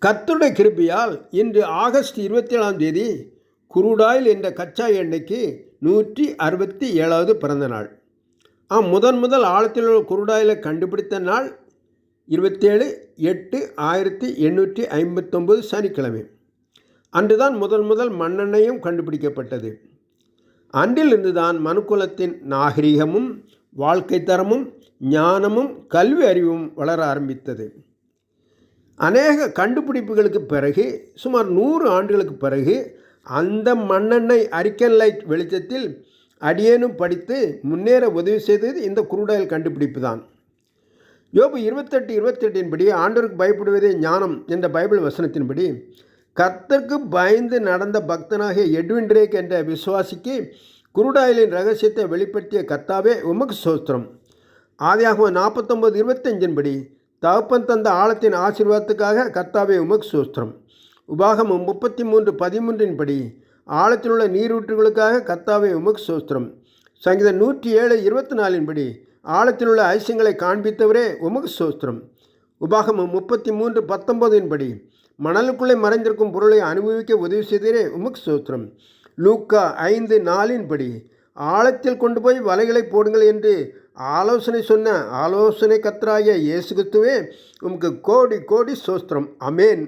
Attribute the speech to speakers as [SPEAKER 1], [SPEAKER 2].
[SPEAKER 1] கர்த்தருடைய கிருபையால் இன்று ஆகஸ்ட் 27ஆம் தேதி குரூடாயில் என்ற கச்சா எண்ணெய்க்கு 167வது பிறந்த நாள். முதல் ஆழத்தில் உள்ள குரூடாயிலை கண்டுபிடித்த நாள் 27/8/1859 சனிக்கிழமை. அன்றுதான் முதல் மண்ணெண்ணெயும் கண்டுபிடிக்கப்பட்டது. அன்றிலிருந்து தான் மனுக்குலத்தின் நாகரிகமும் வாழ்க்கை தரமும் ஞானமும் கல்வி அறிவும் வளர ஆரம்பித்தது. அநேக கண்டுபிடிப்புகளுக்கு பிறகு சுமார் 100 ஆண்டுகளுக்கு பிறகு அந்த மண்ணெண்ணெய் அரிக்கன் லைட் வெளிச்சத்தில் அடியேனும் படித்து முன்னேற உதவி செய்தது இந்த குரூடாயில் கண்டுபிடிப்பு தான். யோபு 28:28 படி ஆண்டவருக்கு பயப்படுவதே ஞானம் என்ற பைபிள் வசனத்தின்படி கர்த்தருக்கு பயந்து நடந்த பக்தனாகிய எட்வின் ட்ரேக் என்ற விசுவாசிக்கு குரூடாயிலின் ரகசியத்தை வெளிப்படுத்திய கர்த்தாவே உமக்கு ஸ்தோத்திரம். ஆதியாகமம் 49:25 படி தகப்பன் தந்த ஆழத்தின் ஆசீர்வாதத்துக்காக கர்த்தாவே உமக்கு ஸ்தோத்திரம். உபாகமம் 33:13 படி ஆழத்தில் உள்ள நீரூற்றுகளுக்காக கர்த்தாவே உமக்கு ஸ்தோத்திரம். சங்கீதம் 107:24 படி ஆழத்தில் உள்ள ஐசியங்களை காண்பித்தவரே உமக்கு ஸ்தோத்திரம். உபாகமம் 33:19 படி மணலுக்குள்ளே மறைந்திருக்கும் பொருளை அனுபவிக்க உதவி செய்தவரே உமக்கு ஸ்தோத்திரம். லூக்கா 5:4 படி ஆழத்தில் கொண்டு போய் வலைகளை போடுங்கள் என்று ஆலோசனை சொன்ன ஆலோசனை கர்த்தராகிய இயேசு கிறிஸ்துவே உமக்கு கோடி கோடி ஸ்தோத்திரம். ஆமென்.